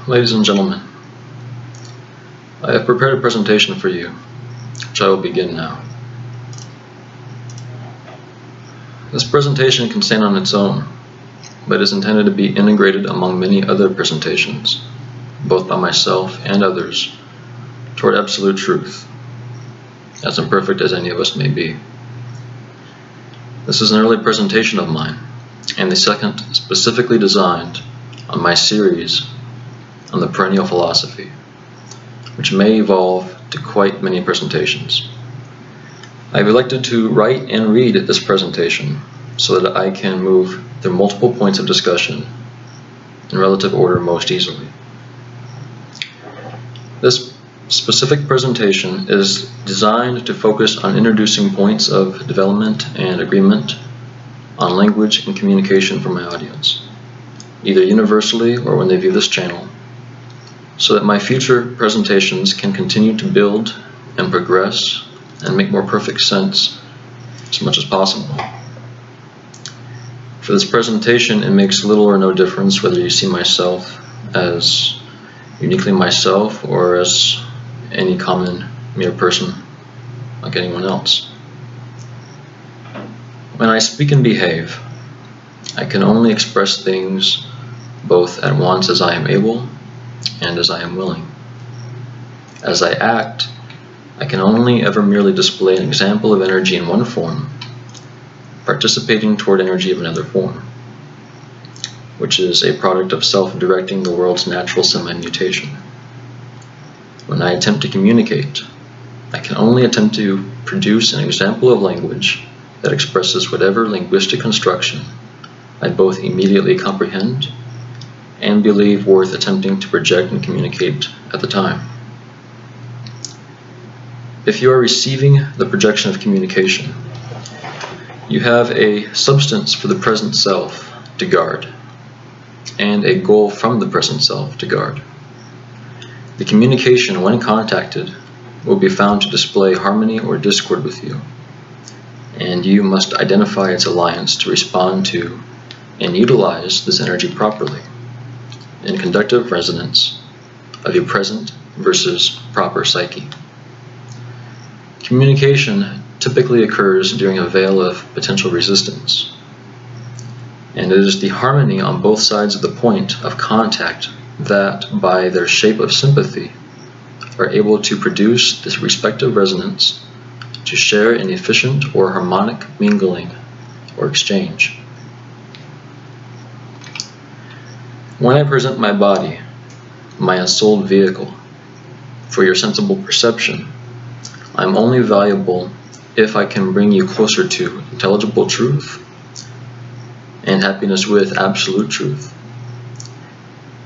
Ladies and gentlemen, I have prepared a presentation for you, which I will begin now. This presentation can stand on its own, but is intended to be integrated among many other presentations, both by myself and others, toward absolute truth, as imperfect as any of us may be. This is an early presentation of mine, and the second specifically designed on my series on the perennial philosophy, which may evolve to quite many presentations. I've elected to write and read this presentation so that I can move through multiple points of discussion in relative order most easily. This specific presentation is designed to focus on introducing points of development and agreement on language and communication for my audience, either universally or when they view this channel, so that my future presentations can continue to build and progress and make more perfect sense as much as possible. For this presentation, it makes little or no difference whether you see myself as uniquely myself or as any common mere person like anyone else. When I speak and behave, I can only express things both at once as I am able and as I am willing. As I act, I can only ever merely display an example of energy in one form, participating toward energy of another form, which is a product of self-directing the world's natural semi-mutation. When I attempt to communicate, I can only attempt to produce an example of language that expresses whatever linguistic construction I both immediately comprehend and believe worth attempting to project and communicate at the time. If you are receiving the projection of communication, you have a substance for the present self to guard, and a goal from the present self to guard. The communication, when contacted, will be found to display harmony or discord with you, and you must identify its alliance to respond to and utilize this energy properly, in conductive resonance of your present versus proper psyche. Communication typically occurs during a veil of potential resistance, and it is the harmony on both sides of the point of contact that, by their shape of sympathy, are able to produce this respective resonance to share in efficient or harmonic mingling or exchange. When I present my body, my unsouled vehicle, for your sensible perception, I am only valuable if I can bring you closer to intelligible truth and happiness with absolute truth.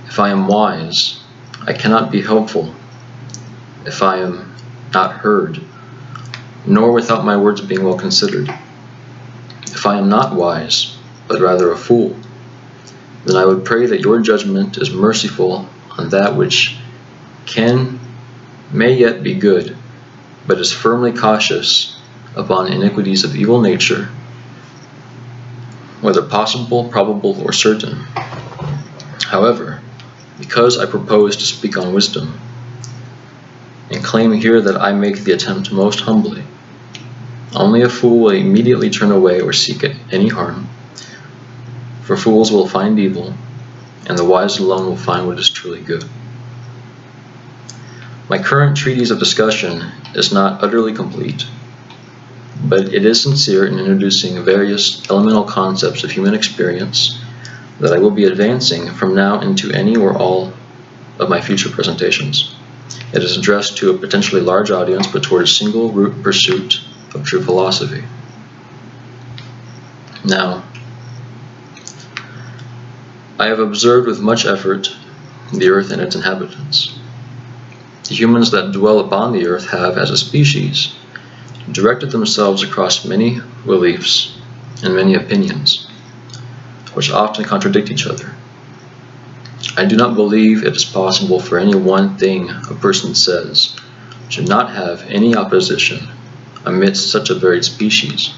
If I am wise, I cannot be helpful if I am not heard, nor without my words being well considered. If I am not wise, but rather a fool, then I would pray that your judgment is merciful on that which may yet be good, but is firmly cautious upon iniquities of evil nature, whether possible, probable, or certain. However, because I propose to speak on wisdom, and claim here that I make the attempt most humbly, only a fool will immediately turn away or seek any harm, for fools will find evil, and the wise alone will find what is truly good. My current treatise of discussion is not utterly complete, but it is sincere in introducing various elemental concepts of human experience that I will be advancing from now into any or all of my future presentations. It is addressed to a potentially large audience, but toward a single root pursuit of true philosophy. Now, I have observed with much effort the earth and its inhabitants. The humans that dwell upon the earth have, as a species, directed themselves across many beliefs and many opinions, which often contradict each other. I do not believe it is possible for any one thing a person says should not have any opposition amidst such a varied species.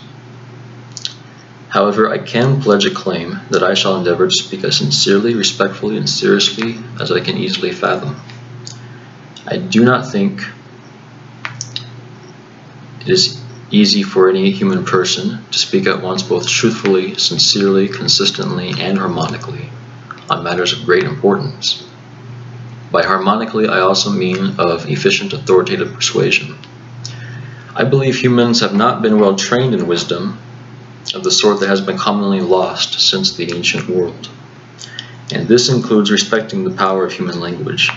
However, I can pledge a claim that I shall endeavor to speak as sincerely, respectfully, and seriously as I can easily fathom. I do not think it is easy for any human person to speak at once both truthfully, sincerely, consistently, and harmonically on matters of great importance. By harmonically, I also mean of efficient authoritative persuasion. I believe humans have not been well trained in wisdom of the sort that has been commonly lost since the ancient world. And this includes respecting the power of human language.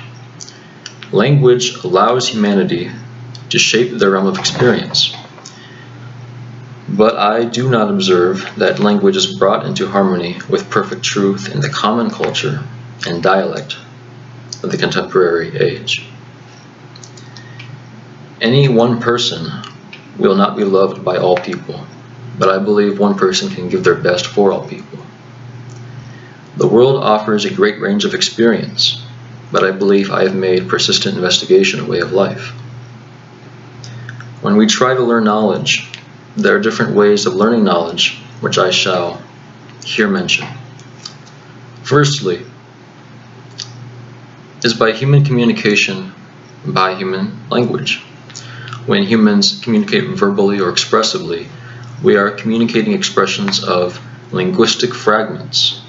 Language allows humanity to shape their realm of experience. But I do not observe that language is brought into harmony with perfect truth in the common culture and dialect of the contemporary age. Any one person will not be loved by all people, but I believe one person can give their best for all people. The world offers a great range of experience, but I believe I have made persistent investigation a way of life. When we try to learn knowledge, there are different ways of learning knowledge, which I shall here mention. Firstly, is by human communication, by human language. When humans communicate verbally or expressively, we are communicating expressions of linguistic fragments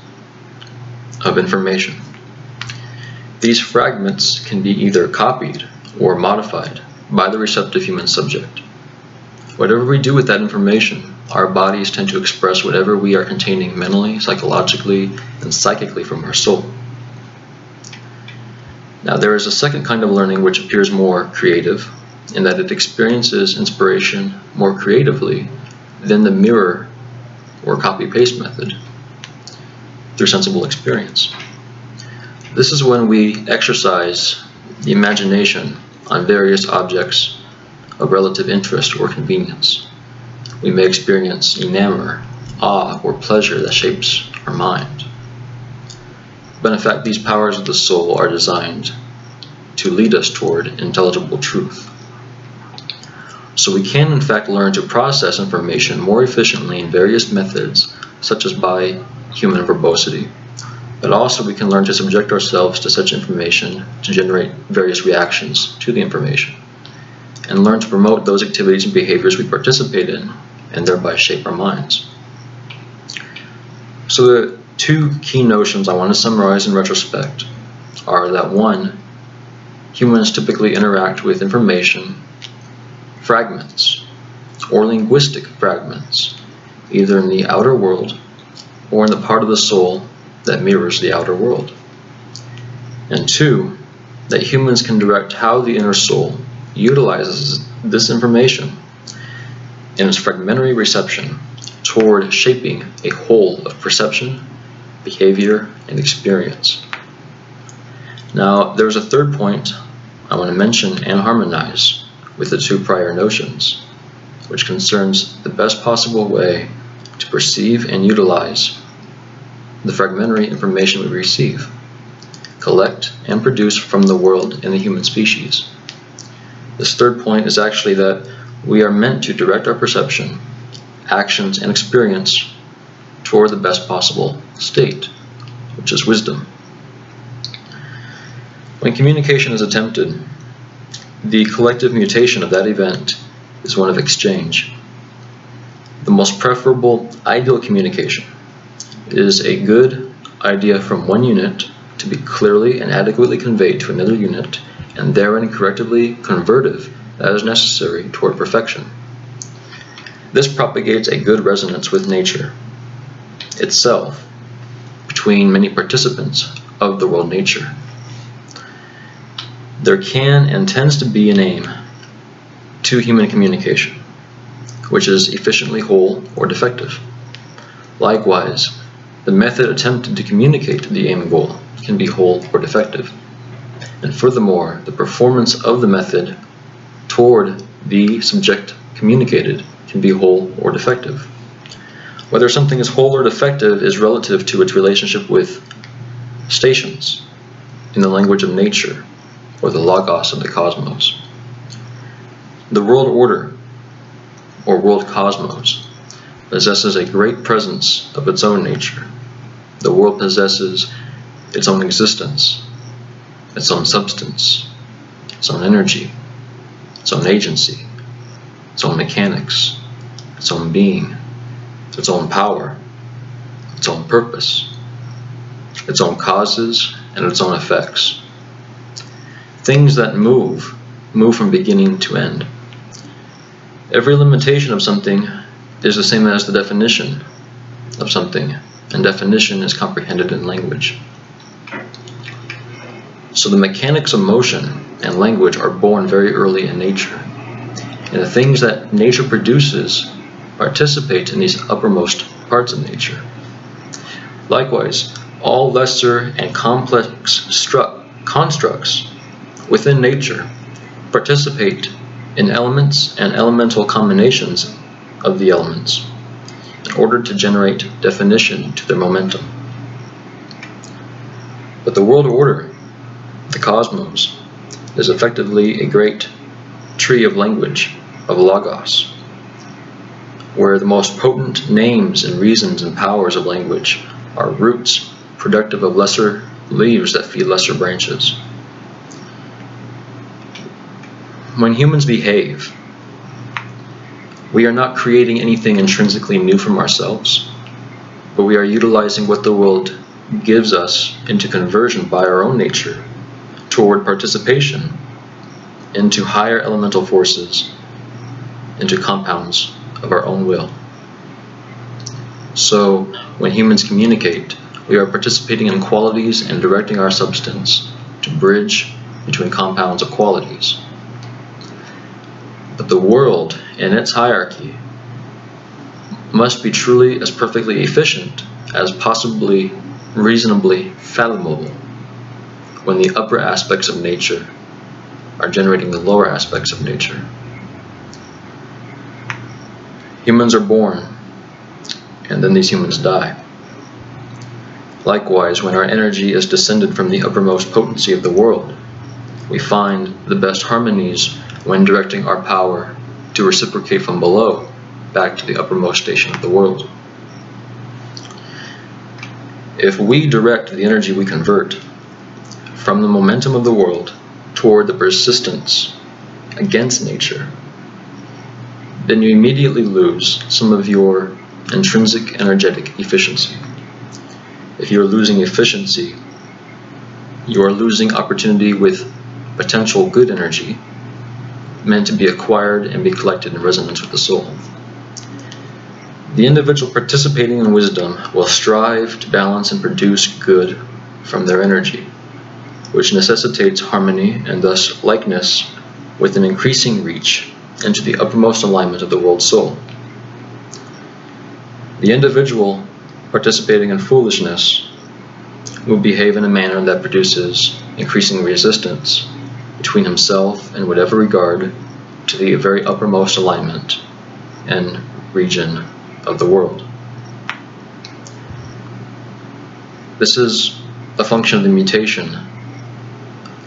of information. These fragments can be either copied or modified by the receptive human subject. Whatever we do with that information, our bodies tend to express whatever we are containing mentally, psychologically, and psychically from our soul. Now, there is a second kind of learning which appears more creative, in that it experiences inspiration more creatively than the mirror or copy-paste method through sensible experience. This is when we exercise the imagination on various objects of relative interest or convenience. We may experience enamor, awe, or pleasure that shapes our mind. But in fact, these powers of the soul are designed to lead us toward intelligible truth. So we can in fact learn to process information more efficiently in various methods, such as by human verbosity, but also we can learn to subject ourselves to such information to generate various reactions to the information, and learn to promote those activities and behaviors we participate in, and thereby shape our minds. So the two key notions I want to summarize in retrospect are that one, humans typically interact with information fragments or linguistic fragments, either in the outer world or in the part of the soul that mirrors the outer world. And two, that humans can direct how the inner soul utilizes this information in its fragmentary reception toward shaping a whole of perception, behavior, and experience. Now, there's a third point I want to mention and harmonize with the two prior notions, which concerns the best possible way to perceive and utilize the fragmentary information we receive, collect, and produce from the world and the human species. This third point is actually that we are meant to direct our perception, actions, and experience toward the best possible state, which is wisdom. When communication is attempted, the collective mutation of that event is one of exchange. The most preferable ideal communication is a good idea from one unit to be clearly and adequately conveyed to another unit, and therein correctively convertive as necessary toward perfection. This propagates a good resonance with nature itself between many participants of the world nature. There can and tends to be an aim to human communication, which is efficiently whole or defective. Likewise, the method attempted to communicate the aim and goal can be whole or defective. And furthermore, the performance of the method toward the subject communicated can be whole or defective. Whether something is whole or defective is relative to its relationship with stations in the language of nature, or the logos of the cosmos. The world order, or world cosmos, possesses a great presence of its own nature. The world possesses its own existence, its own substance, its own energy, its own agency, its own mechanics, its own being, its own power, its own purpose, its own causes, and its own effects. Things that move from beginning to end. Every limitation of something is the same as the definition of something, and definition is comprehended in language. So the mechanics of motion and language are born very early in nature, and the things that nature produces participate in these uppermost parts of nature. Likewise, all lesser and complex constructs within nature participate in elements and elemental combinations of the elements in order to generate definition to their momentum. But the world order, the cosmos, is effectively a great tree of language, of logos, where the most potent names and reasons and powers of language are roots productive of lesser leaves that feed lesser branches. When humans behave, we are not creating anything intrinsically new from ourselves, but we are utilizing what the world gives us into conversion by our own nature toward participation into higher elemental forces, into compounds of our own will. So, when humans communicate, we are participating in qualities and directing our substance to bridge between compounds of qualities. But the world in its hierarchy must be truly as perfectly efficient as possibly reasonably fathomable when the upper aspects of nature are generating the lower aspects of nature. Humans are born, and then these humans die. Likewise, when our energy is descended from the uppermost potency of the world, we find the best harmonies when directing our power to reciprocate from below back to the uppermost station of the world. If we direct the energy we convert from the momentum of the world toward the persistence against nature, then you immediately lose some of your intrinsic energetic efficiency. If you are losing efficiency, you are losing opportunity with potential good energy meant to be acquired and be collected in resonance with the soul. The individual participating in wisdom will strive to balance and produce good from their energy, which necessitates harmony and thus likeness with an increasing reach into the uppermost alignment of the world soul. The individual participating in foolishness will behave in a manner that produces increasing resistance between himself and whatever regard to the very uppermost alignment and region of the world. This is a function of the mutation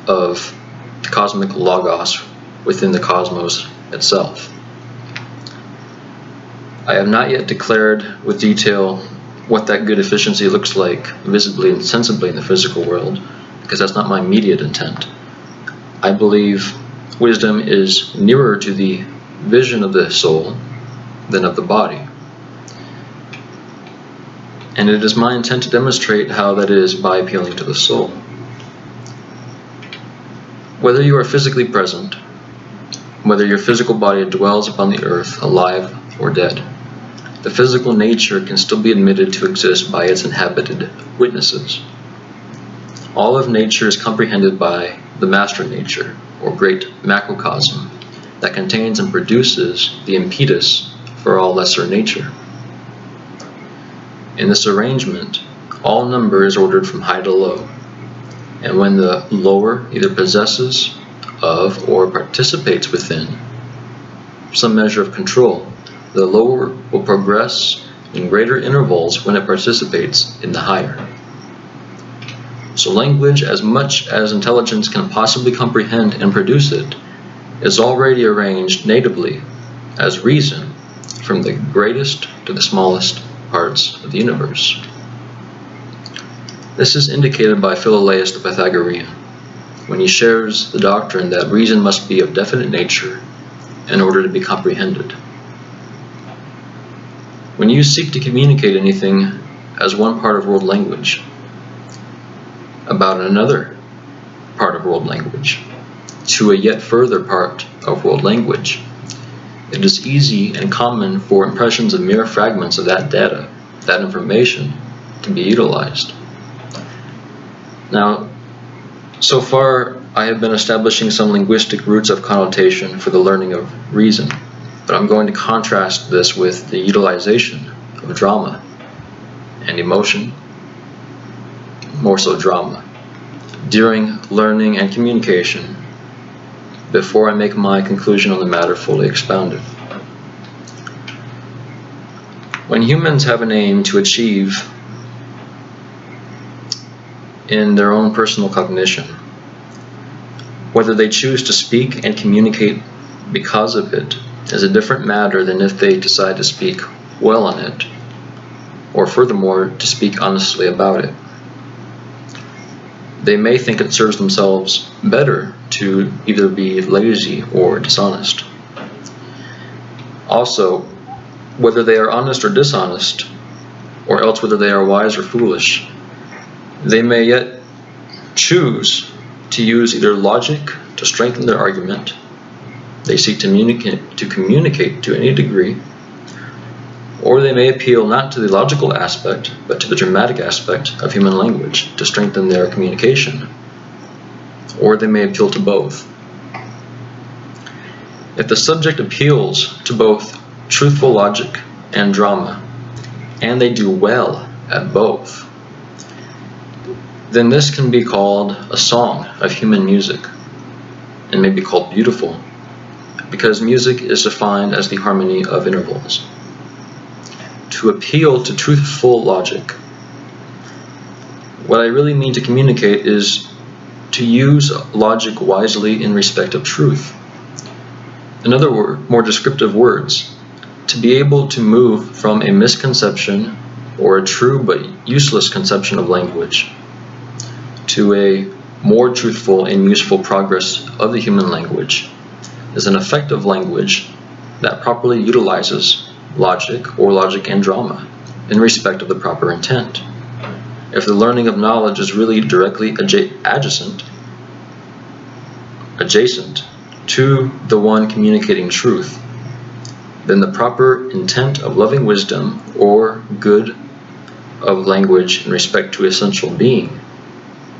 of the cosmic logos within the cosmos itself. I have not yet declared with detail what that good efficiency looks like visibly and sensibly in the physical world, because that's not my immediate intent. I believe wisdom is nearer to the vision of the soul than of the body. And it is my intent to demonstrate how that is by appealing to the soul. Whether you are physically present, whether your physical body dwells upon the earth, alive or dead, the physical nature can still be admitted to exist by its inhabited witnesses. All of nature is comprehended by the master nature, or great macrocosm, that contains and produces the impetus for all lesser nature. In this arrangement, all number is ordered from high to low, and when the lower either possesses of or participates within some measure of control, the lower will progress in greater intervals when it participates in the higher. So language, as much as intelligence can possibly comprehend and produce it, is already arranged natively as reason from the greatest to the smallest parts of the universe. This is indicated by Philolaus the Pythagorean, when he shares the doctrine that reason must be of definite nature in order to be comprehended. When you seek to communicate anything as one part of world language about another part of world language to a yet further part of world language, it is easy and common for impressions of mere fragments of that data, that information, to be utilized. Now, so far I have been establishing some linguistic roots of connotation for the learning of reason, but I'm going to contrast this with the utilization of drama and emotion, more so drama, during learning and communication before I make my conclusion on the matter fully expounded. When humans have an aim to achieve in their own personal cognition, whether they choose to speak and communicate because of it is a different matter than if they decide to speak well on it, or furthermore, to speak honestly about it. They may think it serves themselves better to either be lazy or dishonest. Also, whether they are honest or dishonest, or else whether they are wise or foolish, they may yet choose to use either logic to strengthen their argument they seek to communicate to any degree, or they may appeal not to the logical aspect, but to the dramatic aspect of human language to strengthen their communication, or they may appeal to both. If the subject appeals to both truthful logic and drama, and they do well at both, then this can be called a song of human music, and may be called beautiful, because music is defined as the harmony of intervals. To appeal to truthful logic, what I really mean to communicate is to use logic wisely in respect of truth. In other words, more descriptive words, to be able to move from a misconception or a true but useless conception of language to a more truthful and useful progress of the human language is an effective language that properly utilizes logic or logic and drama in respect of the proper intent. If the learning of knowledge is really directly adjacent to the one communicating truth, then the proper intent of loving wisdom or good of language in respect to essential being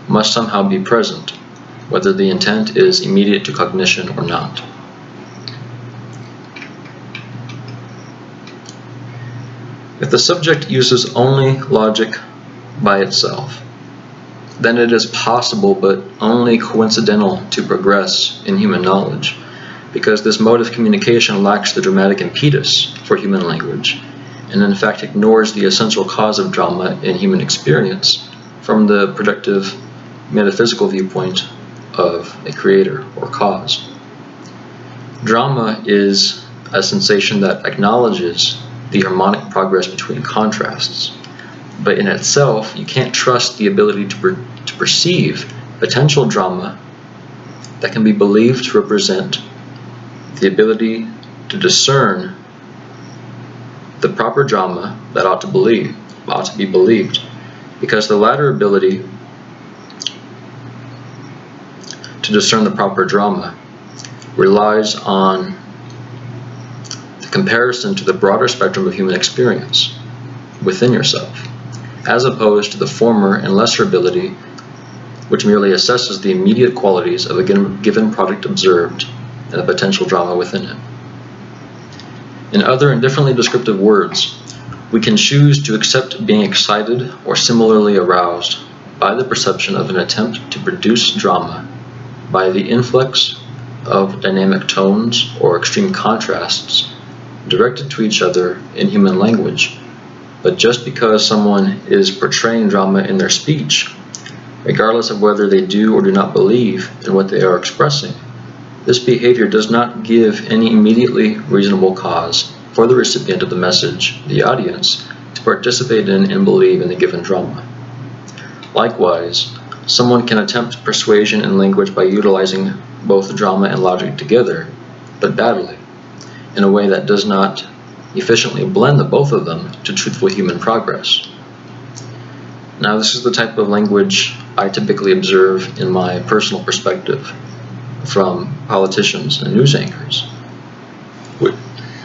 must somehow be present, whether the intent is immediate to cognition or not. If the subject uses only logic by itself, then it is possible but only coincidental to progress in human knowledge, because this mode of communication lacks the dramatic impetus for human language, and in fact ignores the essential cause of drama in human experience from the productive metaphysical viewpoint of a creator or cause. Drama is a sensation that acknowledges the harmonic progress between contrasts, but in itself you can't trust the ability to perceive potential drama that can be believed to represent the ability to discern the proper drama that ought to be believed, because the latter ability to discern the proper drama relies on the comparison to the broader spectrum of human experience within yourself, as opposed to the former and lesser ability which merely assesses the immediate qualities of a given product observed and the potential drama within it. In other and differently descriptive words, we can choose to accept being excited or similarly aroused by the perception of an attempt to produce drama by the influx of dynamic tones or extreme contrasts directed to each other in human language. But just because someone is portraying drama in their speech, regardless of whether they do or do not believe in what they are expressing, this behavior does not give any immediately reasonable cause for the recipient of the message, the audience, to participate in and believe in the given drama. Likewise, someone can attempt persuasion in language by utilizing both drama and logic together, but badly, in a way that does not efficiently blend the both of them to truthful human progress. Now, this is the type of language I typically observe in my personal perspective from politicians and news anchors,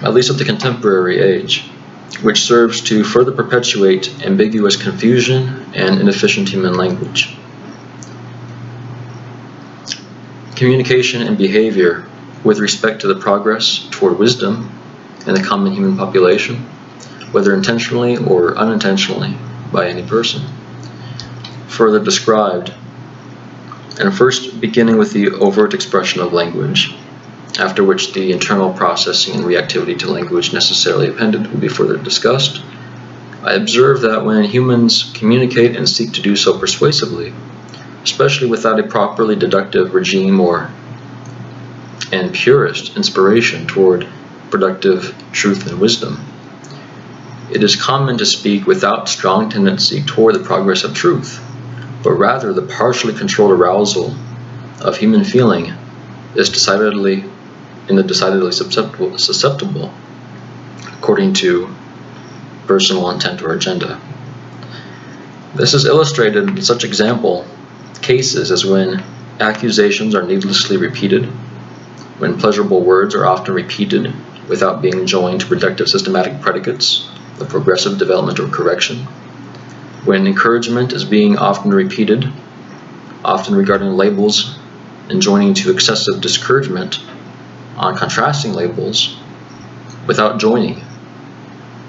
at least of the contemporary age, which serves to further perpetuate ambiguous confusion and inefficient human language. Communication and behavior with respect to the progress toward wisdom in the common human population, whether intentionally or unintentionally by any person. Further described, and first beginning with the overt expression of language, after which the internal processing and reactivity to language necessarily appended will be further discussed, I observe that when humans communicate and seek to do so persuasively, especially without a properly deductive regime and purist inspiration toward productive truth and wisdom, it is common to speak without strong tendency toward the progress of truth, but rather the partially controlled arousal of human feeling is decidedly susceptible according to personal intent or agenda. This is illustrated in such cases as when accusations are needlessly repeated, when pleasurable words are often repeated without being joined to productive systematic predicates of progressive development or correction, when encouragement is being often repeated, often regarding labels and joining to excessive discouragement on contrasting labels without joining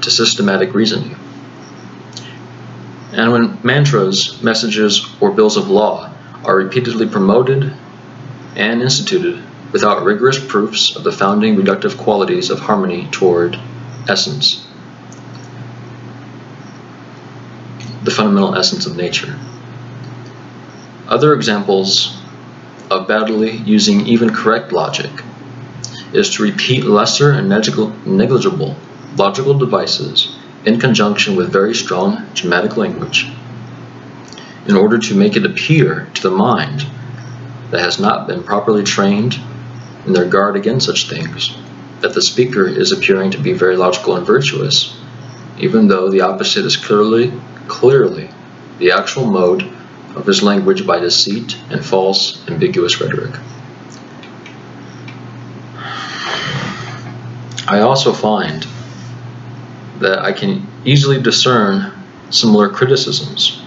to systematic reasoning, and when mantras, messages, or bills of law are repeatedly promoted and instituted without rigorous proofs of the founding reductive qualities of harmony toward essence, the fundamental essence of nature. Other examples of badly using even correct logic is to repeat lesser and negligible logical devices in conjunction with very strong dramatic language in order to make it appear to the mind that has not been properly trained in their guard against such things that the speaker is appearing to be very logical and virtuous, even though the opposite is clearly the actual mode of his language by deceit and false, ambiguous rhetoric. I also find that I can easily discern similar criticisms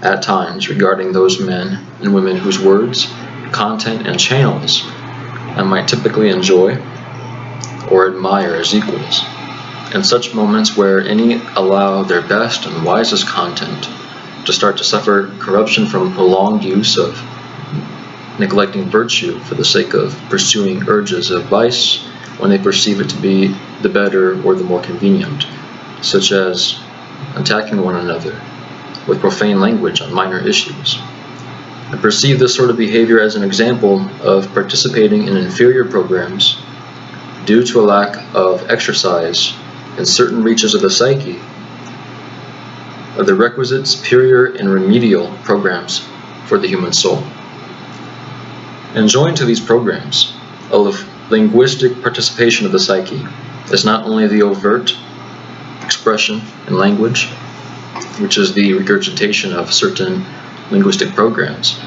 at times regarding those men and women whose words, content, and channels I might typically enjoy or admire as equals, in such moments where any allow their best and wisest content to start to suffer corruption from prolonged use of neglecting virtue for the sake of pursuing urges of vice when they perceive it to be the better or the more convenient, such as attacking one another with profane language on minor issues. I perceive this sort of behavior as an example of participating in inferior programs due to a lack of exercise in certain reaches of the psyche of the requisite superior and remedial programs for the human soul. And joined to these programs, of linguistic participation of the psyche is not only the overt expression in language, which is the regurgitation of certain linguistic programs,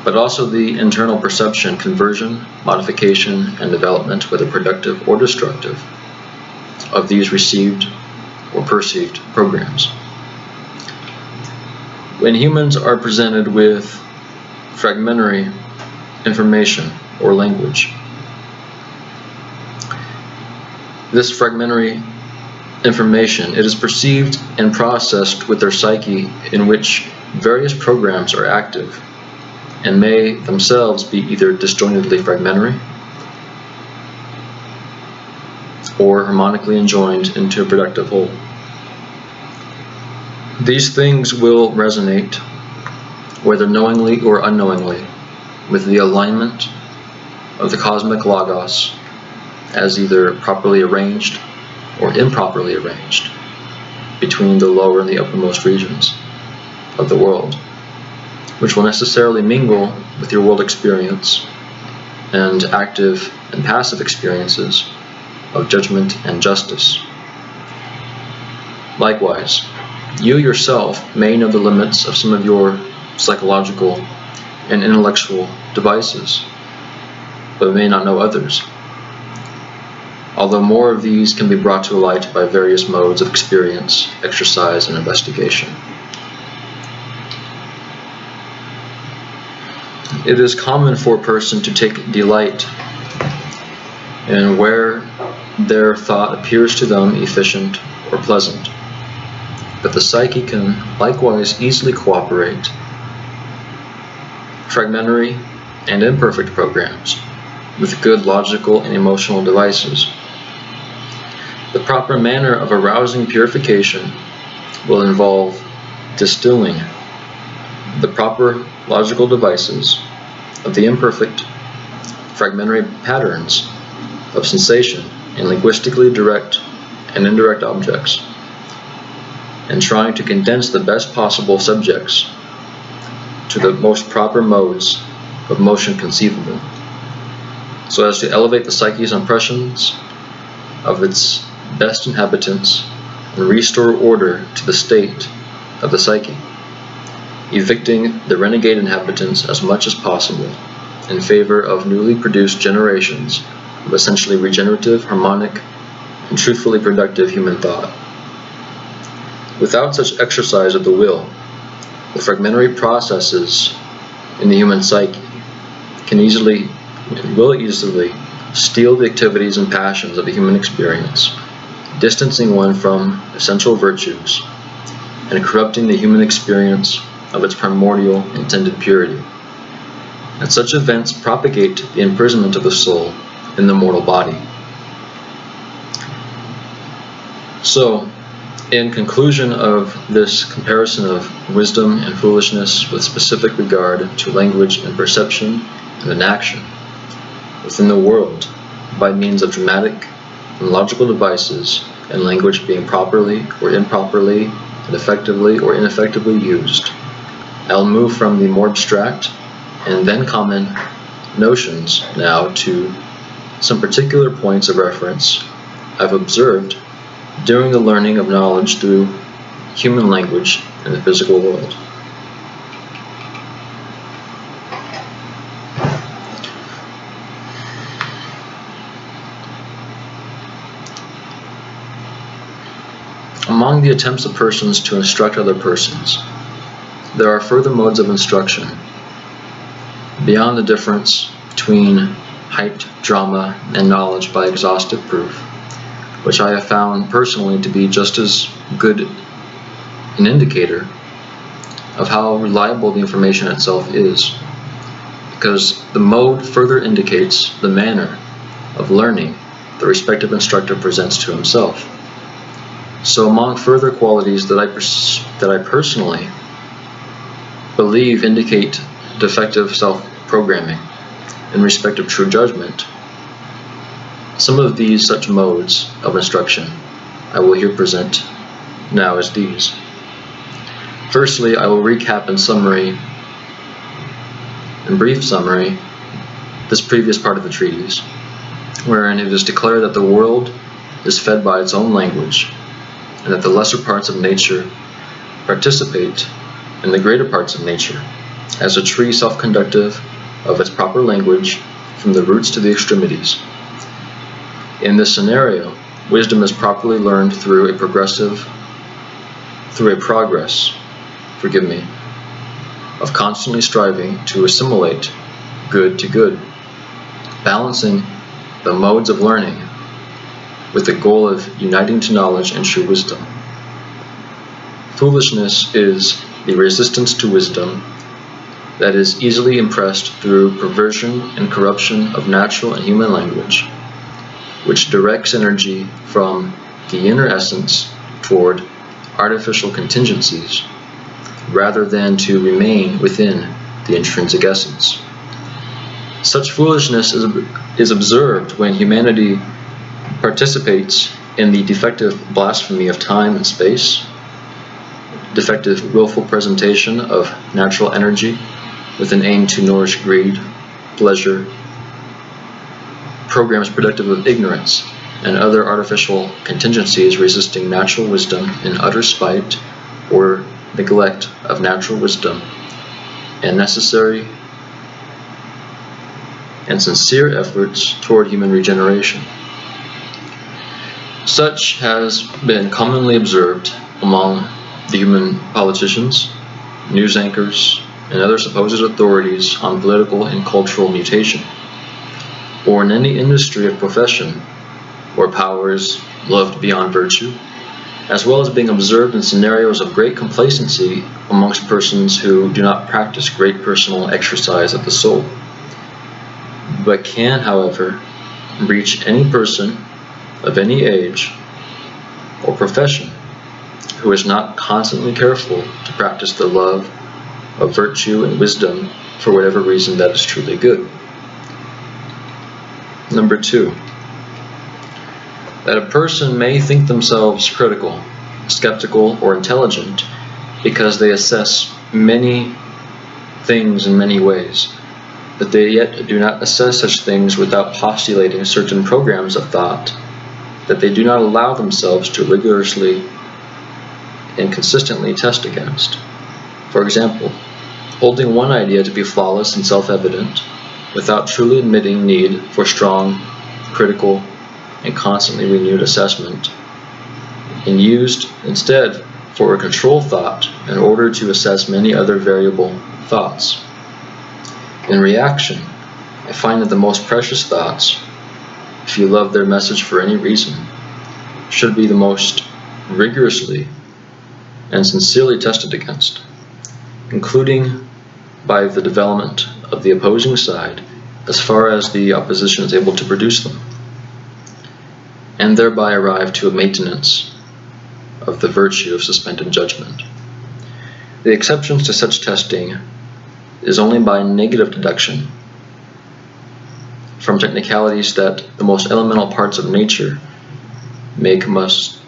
but also the internal perception, conversion, modification, and development, whether productive or destructive, of these received or perceived programs. When humans are presented with fragmentary information or language, this fragmentary information, it is perceived and processed with their psyche in which various programs are active and may themselves be either disjointedly fragmentary or harmonically enjoined into a productive whole. These things will resonate, whether knowingly or unknowingly, with the alignment of the cosmic logos as either properly arranged or improperly arranged between the lower and the uppermost regions of the world, which will necessarily mingle with your world experience and active and passive experiences of judgment and justice. Likewise, you yourself may know the limits of some of your psychological and intellectual devices, but may not know others, although more of these can be brought to light by various modes of experience, exercise, and investigation. It is common for a person to take delight in where their thought appears to them efficient or pleasant, but the psyche can likewise easily cooperate fragmentary and imperfect programs with good logical and emotional devices. The proper manner of arousing purification will involve distilling the proper logical devices of the imperfect fragmentary patterns of sensation in linguistically direct and indirect objects, and trying to condense the best possible subjects to the most proper modes of motion conceivable, so as to elevate the psyche's impressions of its best inhabitants and restore order to the state of the psyche, evicting the renegade inhabitants as much as possible in favor of newly produced generations of essentially regenerative, harmonic, and truthfully productive human thought. Without such exercise of the will, the fragmentary processes in the human psyche can easily and will easily steal the activities and passions of the human experience, distancing one from essential virtues and corrupting the human experience of its primordial intended purity. And such events propagate the imprisonment of the soul in the mortal body. So, in conclusion of this comparison of wisdom and foolishness with specific regard to language and perception and an action within the world by means of dramatic and logical devices and language being properly or improperly and effectively or ineffectively used, I'll move from the more abstract and then common notions now to some particular points of reference I've observed during the learning of knowledge through human language in the physical world. Among the attempts of persons to instruct other persons, there are further modes of instruction beyond the difference between hyped drama and knowledge by exhaustive proof, which I have found personally to be just as good an indicator of how reliable the information itself is, because the mode further indicates the manner of learning the respective instructor presents to himself. So among further qualities that I personally believe indicate defective self-programming in respect of true judgment, some of these such modes of instruction I will here present now as these. Firstly, I will recap in brief summary, this previous part of the treatise, wherein it is declared that the world is fed by its own language, and that the lesser parts of nature participate in the greater parts of nature, as a tree self-conductive of its proper language from the roots to the extremities. In this scenario, wisdom is properly learned through a progress of constantly striving to assimilate good to good, balancing the modes of learning with the goal of uniting to knowledge and true wisdom. Foolishness is the resistance to wisdom that is easily impressed through perversion and corruption of natural and human language, which directs energy from the inner essence toward artificial contingencies, rather than to remain within the intrinsic essence. Such foolishness is observed when humanity participates in the defective blasphemy of time and space, defective willful presentation of natural energy with an aim to nourish greed, pleasure, programs productive of ignorance, and other artificial contingencies resisting natural wisdom in utter spite or neglect of natural wisdom and necessary and sincere efforts toward human regeneration. Such has been commonly observed among the human politicians, news anchors, and other supposed authorities on political and cultural mutation, or in any industry or profession where power is loved beyond virtue, as well as being observed in scenarios of great complacency amongst persons who do not practice great personal exercise of the soul, but can, however, reach any person of any age or profession who is not constantly careful to practice the love of virtue and wisdom for whatever reason that is truly good. Number 2, that a person may think themselves critical, skeptical, or intelligent because they assess many things in many ways, but they yet do not assess such things without postulating certain programs of thought that they do not allow themselves to rigorously and consistently test against. For example, holding one idea to be flawless and self-evident without truly admitting need for strong, critical, and constantly renewed assessment, and used instead for a control thought in order to assess many other variable thoughts. In reaction, I find that the most precious thoughts, if you love their message for any reason, should be the most rigorously and sincerely tested against, including by the development of the opposing side as far as the opposition is able to produce them, and thereby arrive to a maintenance of the virtue of suspended judgment. The exceptions to such testing is only by negative deduction from technicalities that the most elemental parts of nature make most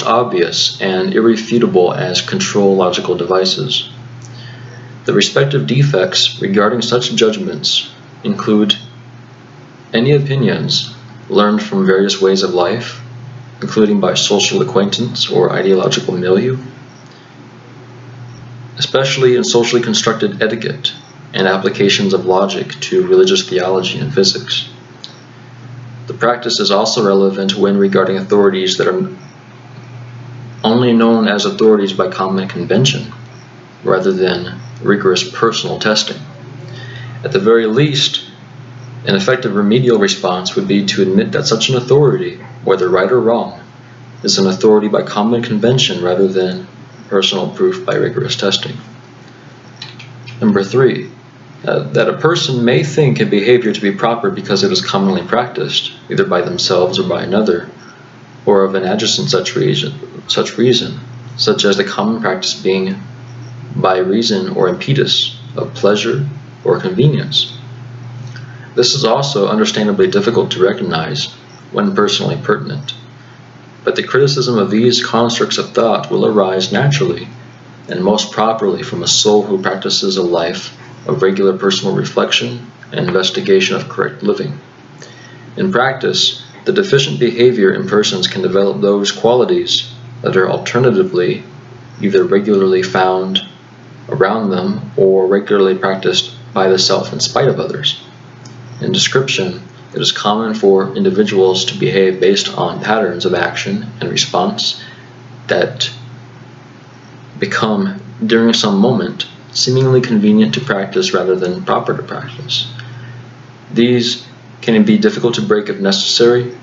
obvious and irrefutable as control logical devices. The respective defects regarding such judgments include any opinions learned from various ways of life, including by social acquaintance or ideological milieu, especially in socially constructed etiquette and applications of logic to religious theology and physics. The practice is also relevant when regarding authorities that are only known as authorities by common convention, rather than rigorous personal testing. At the very least, an effective remedial response would be to admit that such an authority, whether right or wrong, is an authority by common convention rather than personal proof by rigorous testing. Number 3, that a person may think a behavior to be proper because it is commonly practiced, either by themselves or by another, or of an adjacent such reason, such as the common practice being by reason or impetus of pleasure or convenience. This is also understandably difficult to recognize when personally pertinent, but the criticism of these constructs of thought will arise naturally and most properly from a soul who practices a life of regular personal reflection and investigation of correct living. In practice, the deficient behavior in persons can develop those qualities that are alternatively either regularly found around them or regularly practiced by the self in spite of others. In description, it is common for individuals to behave based on patterns of action and response that become, during some moment, seemingly convenient to practice rather than proper to practice. These can be difficult to break if necessary,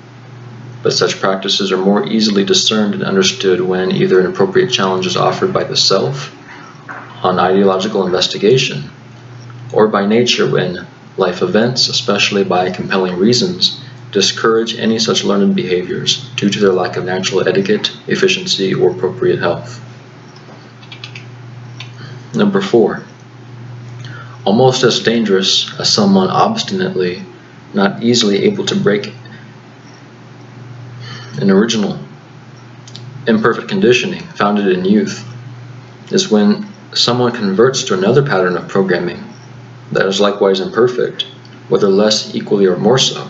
but such practices are more easily discerned and understood when either an appropriate challenge is offered by the self on ideological investigation, or by nature when life events, especially by compelling reasons, discourage any such learned behaviors due to their lack of natural etiquette, efficiency, or appropriate health. Number 4, almost as dangerous as someone obstinately not easily able to break and original. Imperfect conditioning, founded in youth, is when someone converts to another pattern of programming that is likewise imperfect, whether less equally or more so,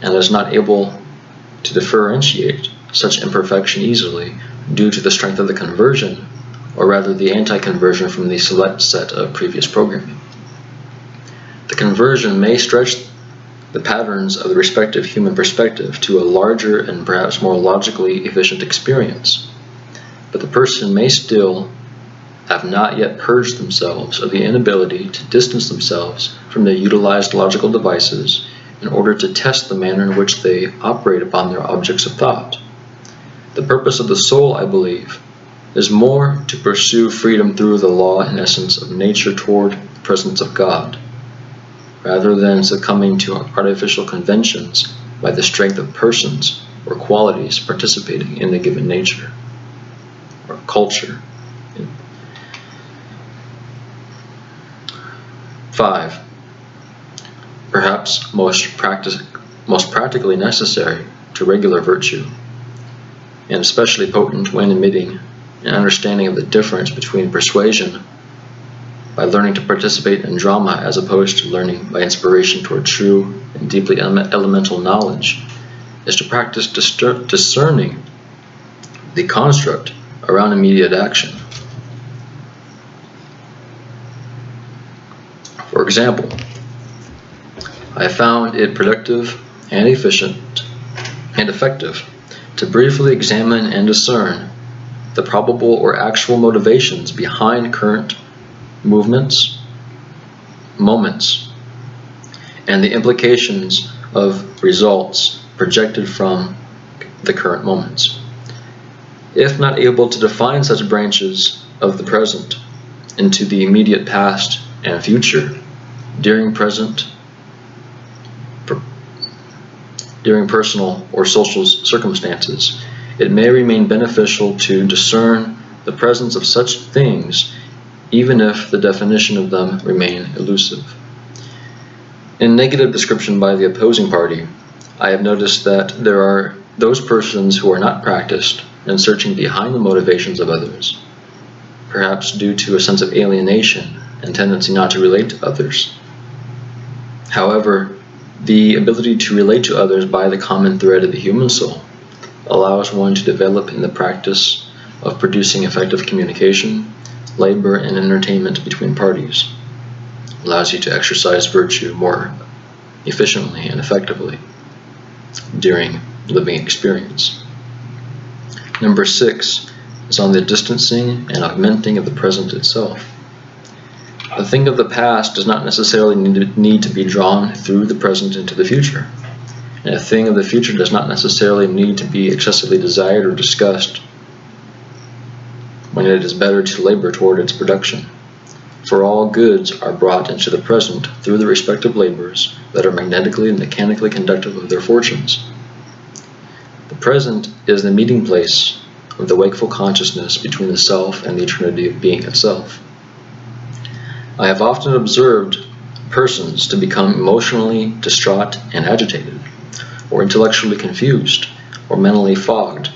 and is not able to differentiate such imperfection easily due to the strength of the conversion, or rather the anti-conversion from the select set of previous programming. The conversion may stretch the patterns of the respective human perspective to a larger and perhaps more logically efficient experience, but the person may still have not yet purged themselves of the inability to distance themselves from their utilized logical devices in order to test the manner in which they operate upon their objects of thought. The purpose of the soul, I believe, is more to pursue freedom through the law and essence of nature toward the presence of God, rather than succumbing to artificial conventions by the strength of persons or qualities participating in the given nature or culture. 5. Perhaps most practically necessary to regular virtue, and especially potent when admitting an understanding of the difference between persuasion by learning to participate in drama as opposed to learning by inspiration toward true and deeply elemental knowledge, is to practice discerning the construct around immediate action. For example, I found it productive and efficient and effective to briefly examine and discern the probable or actual motivations behind current movements, moments, and the implications of results projected from the current moments. If not able to define such branches of the present into the immediate past and future during personal or social circumstances, it may remain beneficial to discern the presence of such things even if the definition of them remain elusive. In negative description by the opposing party, I have noticed that there are those persons who are not practiced in searching behind the motivations of others, perhaps due to a sense of alienation and tendency not to relate to others. However, the ability to relate to others by the common thread of the human soul allows one to develop in the practice of producing effective communication, labor, and entertainment between parties, allows you to exercise virtue more efficiently and effectively during living experience. Number 6 is on the distancing and augmenting of the present itself. A thing of the past does not necessarily need to be drawn through the present into the future, and a thing of the future does not necessarily need to be excessively desired or discussed when it is better to labor toward its production. For all goods are brought into the present through the respective labors that are magnetically and mechanically conductive of their fortunes. The present is the meeting place of the wakeful consciousness between the self and the eternity of being itself. I have often observed persons to become emotionally distraught and agitated, or intellectually confused, or mentally fogged,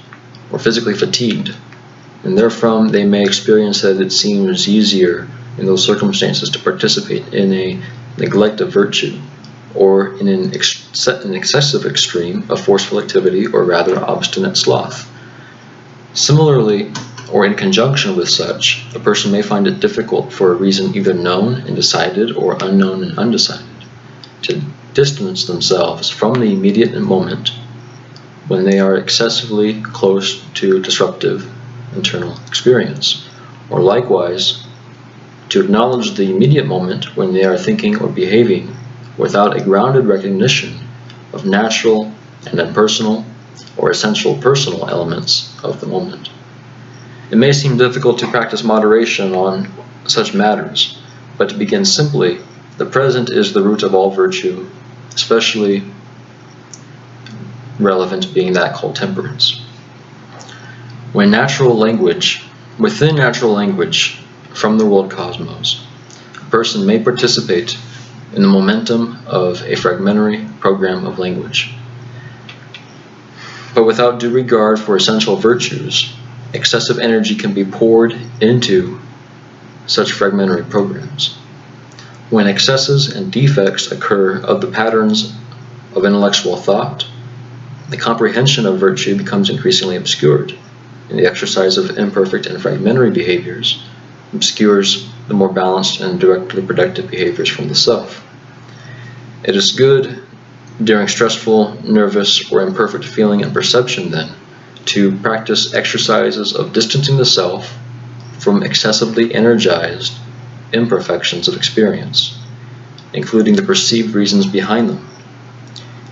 or physically fatigued, and therefrom they may experience that it seems easier in those circumstances to participate in a neglect of virtue, or in an excessive extreme of forceful activity, or rather obstinate sloth. Similarly, or in conjunction with such, a person may find it difficult for a reason either known and decided or unknown and undecided to distance themselves from the immediate moment when they are excessively close to disruptive internal experience, or likewise to acknowledge the immediate moment when they are thinking or behaving without a grounded recognition of natural and impersonal or essential personal elements of the moment. It may seem difficult to practice moderation on such matters, but to begin simply, the present is the root of all virtue, especially relevant being that called temperance. Within natural language from the world cosmos, a person may participate in the momentum of a fragmentary program of language. But without due regard for essential virtues, excessive energy can be poured into such fragmentary programs. When excesses and defects occur of the patterns of intellectual thought, the comprehension of virtue becomes increasingly obscured, and the exercise of imperfect and fragmentary behaviors obscures the more balanced and directly productive behaviors from the self. It is good during stressful, nervous, or imperfect feeling and perception, then, to practice exercises of distancing the self from excessively energized imperfections of experience, including the perceived reasons behind them,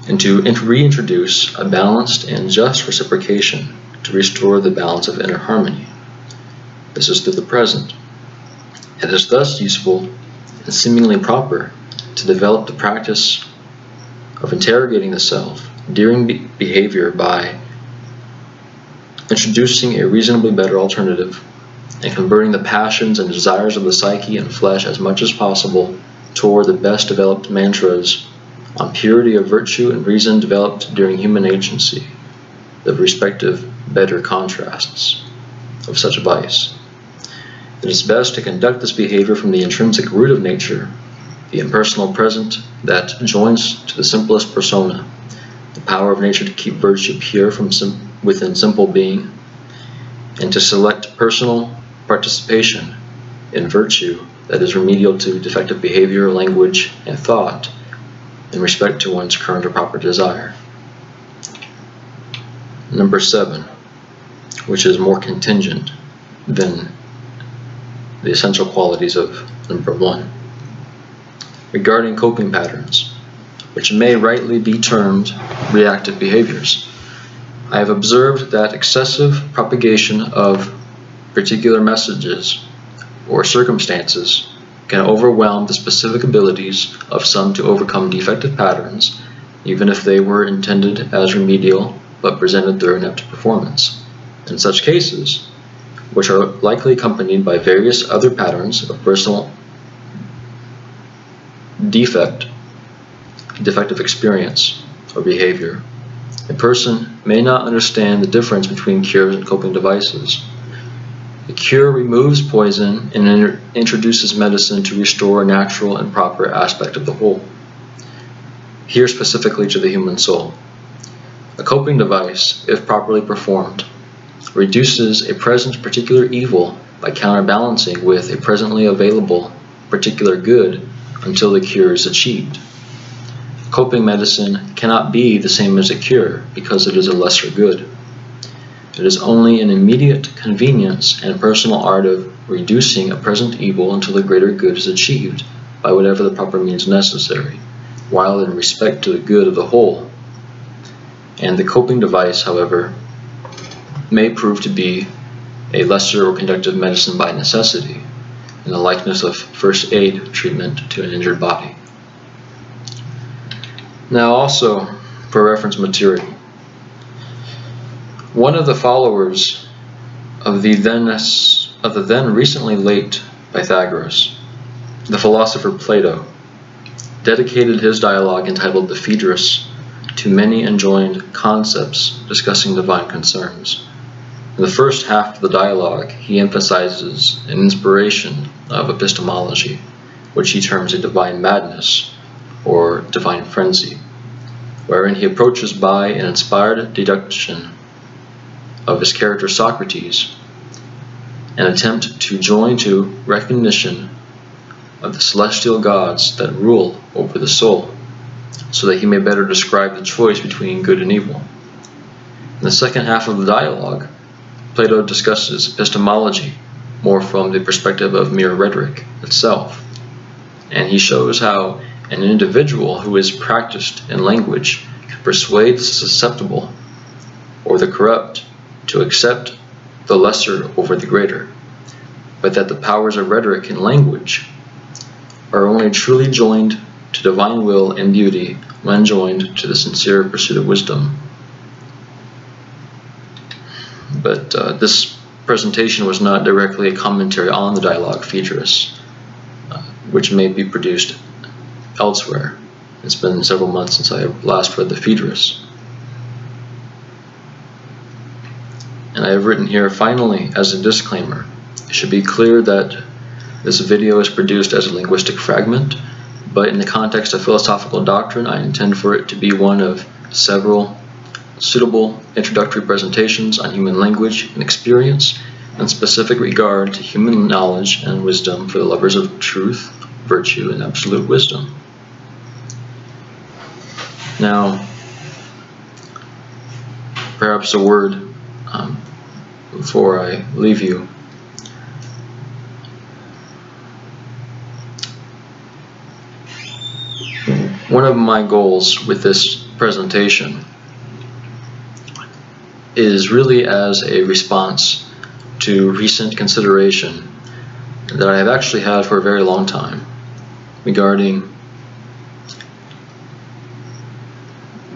and to reintroduce a balanced and just reciprocation to restore the balance of inner harmony. This is through the present. It is thus useful and seemingly proper to develop the practice of interrogating the self during behavior by introducing a reasonably better alternative and converting the passions and desires of the psyche and flesh as much as possible toward the best developed mantras on purity of virtue and reason developed during human agency, the respective better contrasts of such vice. It is best to conduct this behavior from the intrinsic root of nature, the impersonal present that joins to the simplest persona, the power of nature to keep virtue pure from within simple being, and to select personal participation in virtue that is remedial to defective behavior, language, and thought in respect to one's current or proper desire. Number 7, which is more contingent than the essential qualities of number 1. Regarding coping patterns, which may rightly be termed reactive behaviors, I have observed that excessive propagation of particular messages or circumstances can overwhelm the specific abilities of some to overcome defective patterns, even if they were intended as remedial but presented their inept performance. In such cases, which are likely accompanied by various other patterns of personal defective experience or behavior, a person may not understand the difference between cures and coping devices. The cure removes poison and introduces medicine to restore a natural and proper aspect of the whole. Here specifically to the human soul. A coping device, if properly performed, reduces a present particular evil by counterbalancing with a presently available particular good until the cure is achieved. Coping medicine cannot be the same as a cure because it is a lesser good. It is only an immediate convenience and personal art of reducing a present evil until a greater good is achieved by whatever the proper means necessary, while in respect to the good of the whole. And the coping device, however, may prove to be a lesser or conductive medicine by necessity, in the likeness of first aid treatment to an injured body. Now also, for reference material, one of the followers of the then recently late Pythagoras, the philosopher Plato, dedicated his dialogue entitled The Phaedrus to many enjoined concepts discussing divine concerns. In the first half of the dialogue, he emphasizes an inspiration of epistemology, which he terms a divine madness or divine frenzy, wherein he approaches by an inspired deduction of his character Socrates, an attempt to join to recognition of the celestial gods that rule over the soul, so that he may better describe the choice between good and evil. In the second half of the dialogue, Plato discusses epistemology more from the perspective of mere rhetoric itself, and he shows how an individual who is practiced in language can persuade the susceptible or the corrupt to accept the lesser over the greater, but that the powers of rhetoric and language are only truly joined to divine will and beauty when joined to the sincere pursuit of wisdom. But this presentation was not directly a commentary on the dialogue Phaedrus, which may be produced elsewhere. It's been several months since I last read the Phaedrus. And I have written here, finally, as a disclaimer, it should be clear that this video is produced as a linguistic fragment, but in the context of philosophical doctrine, I intend for it to be one of several suitable introductory presentations on human language and experience, in specific regard to human knowledge and wisdom for the lovers of truth, virtue, and absolute wisdom. Now, perhaps a word before I leave you. One of my goals with this presentation is really as a response to recent consideration that I have actually had for a very long time regarding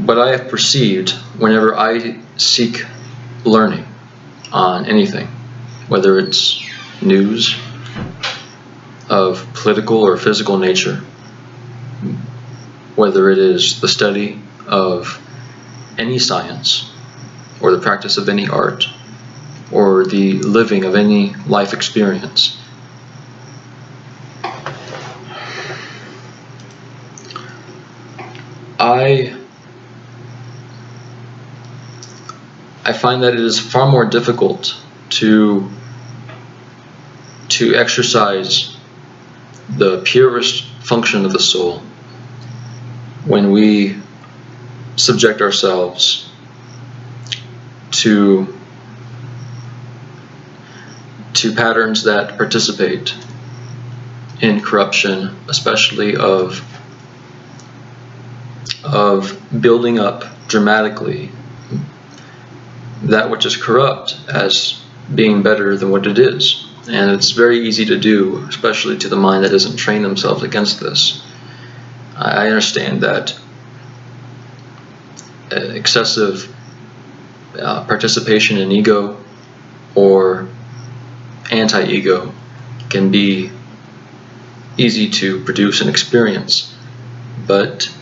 what I have perceived whenever I seek learning on anything, whether it's news of political or physical nature, whether it is the study of any science or the practice of any art or the living of any life experience. I find that it is far more difficult to exercise the purest function of the soul when we subject ourselves to patterns that participate in corruption, especially of building up dramatically that which is corrupt as being better than what it is. And it's very easy to do, especially to the mind that doesn't train themselves against this. I understand that excessive participation in ego or anti-ego can be easy to produce and experience, but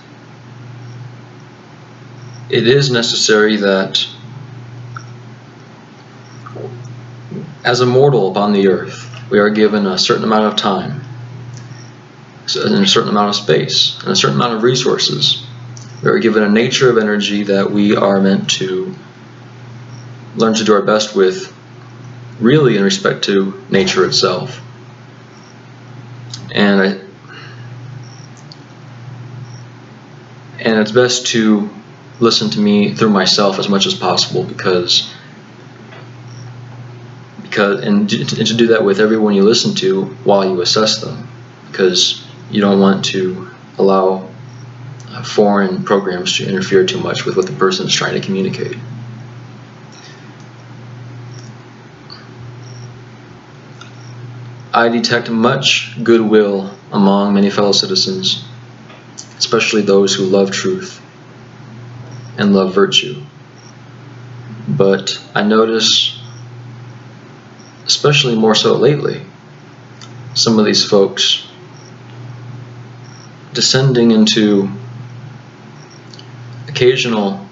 it is necessary that as a mortal upon the earth, we are given a certain amount of time, and a certain amount of space, and a certain amount of resources. We are given a nature of energy that we are meant to learn to do our best with, really in respect to nature itself. And it's best to listen to me through myself as much as possible, because and to do that with everyone you listen to while you assess them, because you don't want to allow foreign programs to interfere too much with what the person is trying to communicate. I detect much goodwill among many fellow citizens, especially those who love truth and love virtue. But I notice, especially more so lately, some of these folks descending into occasional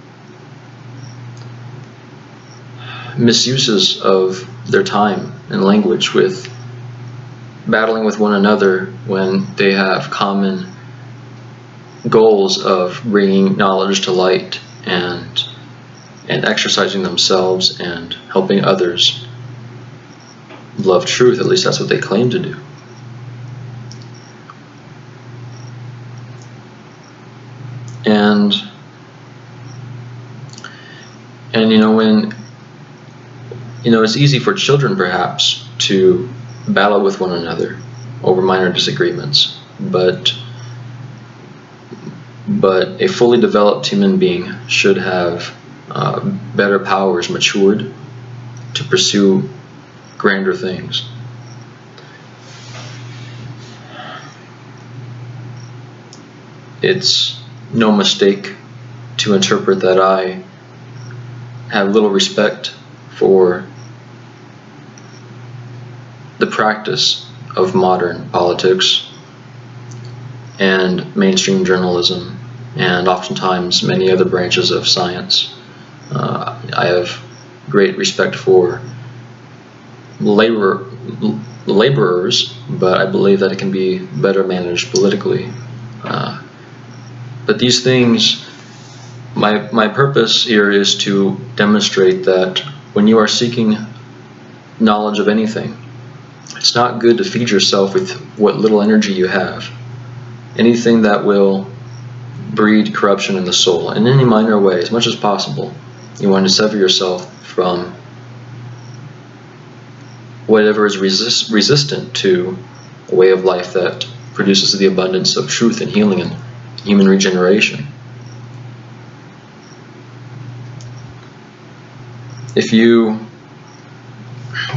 misuses of their time and language, with battling with one another when they have common goals of bringing knowledge to light and exercising themselves and helping others love truth. At least that's what they claim to do. And it's easy for children perhaps to battle with one another over minor disagreements, but a fully developed human being should have better powers matured to pursue grander things. It's no mistake to interpret that I have little respect for the practice of modern politics and mainstream journalism, and oftentimes many other branches of science. I have great respect for laborers, but I believe that it can be better managed politically. But these things, my purpose here is to demonstrate that when you are seeking knowledge of anything, it's not good to feed yourself with what little energy you have. Anything that will breed corruption in the soul in any minor way, as much as possible. You want to sever yourself from whatever is resistant to a way of life that produces the abundance of truth and healing and human regeneration. If you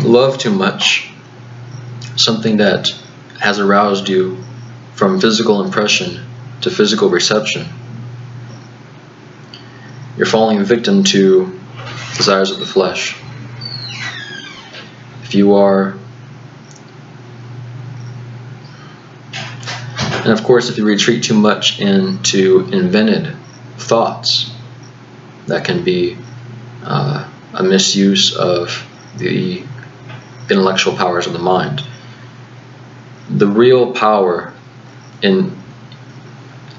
love too much something that has aroused you from physical impression to physical reception, you're falling victim to desires of the flesh. If you are, and of course if you retreat too much into invented thoughts, that can be a misuse of the intellectual powers of the mind. The real power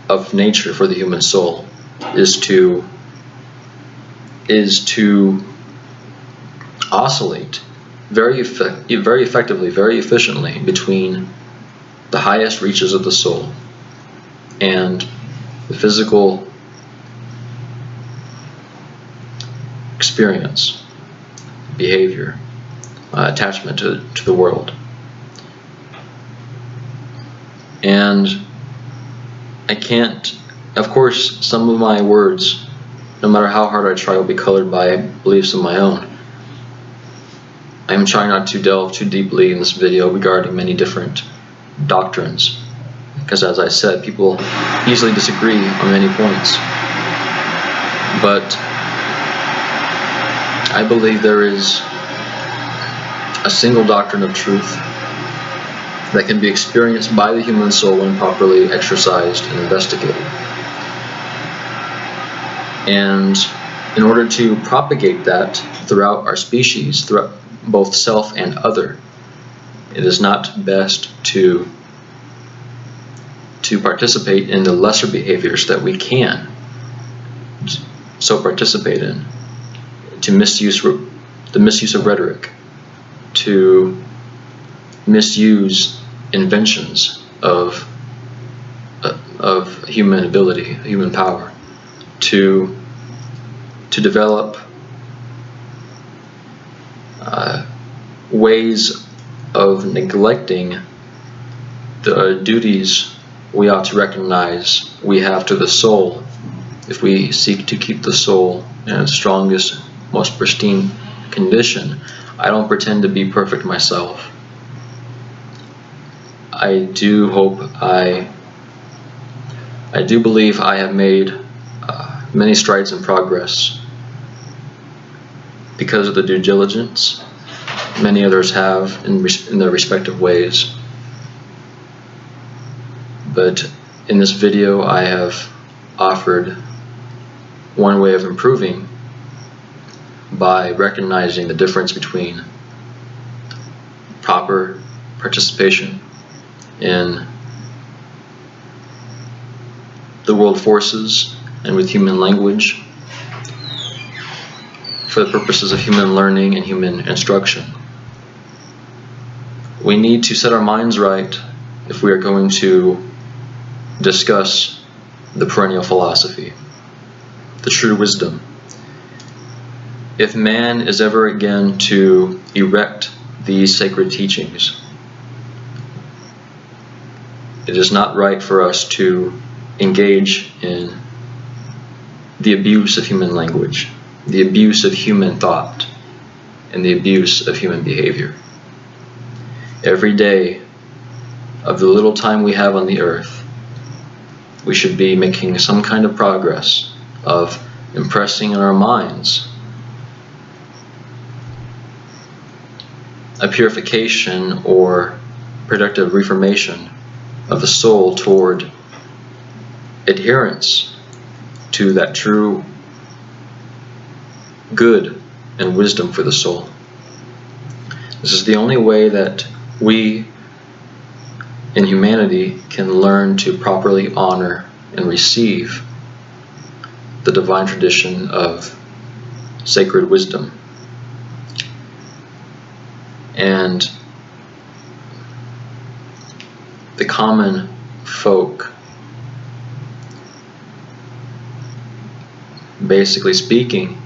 of nature for the human soul is to oscillate very effectively, very efficiently between the highest reaches of the soul and the physical experience, behavior, attachment to the world. And I can't, of course, some of my words, no matter how hard I try, will be colored by beliefs of my own. I am trying not to delve too deeply in this video regarding many different doctrines, because as I said, people easily disagree on many points. But I believe there is a single doctrine of truth that can be experienced by the human soul when properly exercised and investigated. And in order to propagate that throughout our species, throughout both self and other, it is not best to participate in the lesser behaviors that we can so participate in, to misuse the misuse of rhetoric, to misuse inventions of human ability, human power, to develop ways of neglecting the duties we ought to recognize we have to the soul if we seek to keep the soul in its strongest, most pristine condition. I don't pretend to be perfect myself. I do believe I have made many strides in progress because of the due diligence many others have in their respective ways. But in this video I have offered one way of improving by recognizing the difference between proper participation in the world forces and with human language for the purposes of human learning and human instruction. We need to set our minds right if we are going to discuss the perennial philosophy, the true wisdom. If man is ever again to erect these sacred teachings, it is not right for us to engage in the abuse of human language, the abuse of human thought, and the abuse of human behavior. Every day of the little time we have on the earth, we should be making some kind of progress of impressing in our minds a purification or productive reformation of the soul toward adherence to that true good and wisdom for the soul. This is the only way that we in humanity can learn to properly honor and receive the divine tradition of sacred wisdom. And the common folk, basically speaking,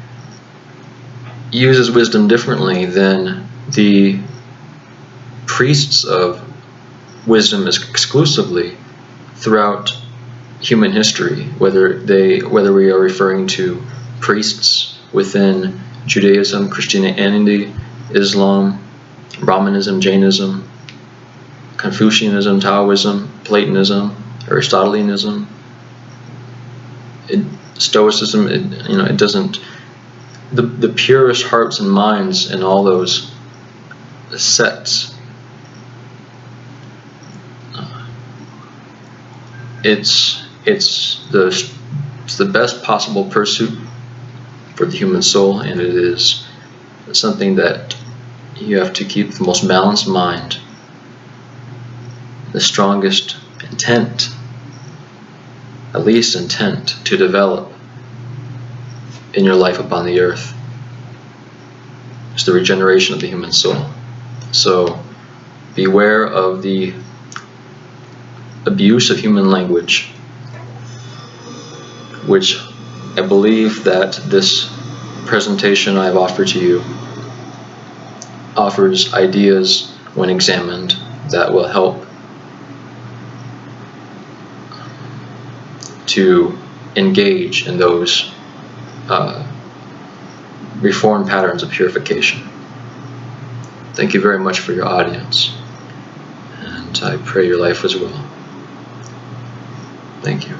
uses wisdom differently than the priests of wisdom exclusively throughout human history, whether we are referring to priests within Judaism, Christianity, Islam, Brahmanism, Jainism, Confucianism, Taoism, Platonism, Aristotelianism, Stoicism. It doesn't. The purest hearts and minds in all those sects, it's the best possible pursuit for the human soul, and it is something that you have to keep the most balanced mind, the strongest intent, at least intent, to develop in your life upon the earth. It's the regeneration of the human soul. So beware of the abuse of human language, which I believe that this presentation I've offered to you offers ideas when examined that will help to engage in those reformed patterns of purification. Thank you very much for your audience, and I pray your life was well. Thank you.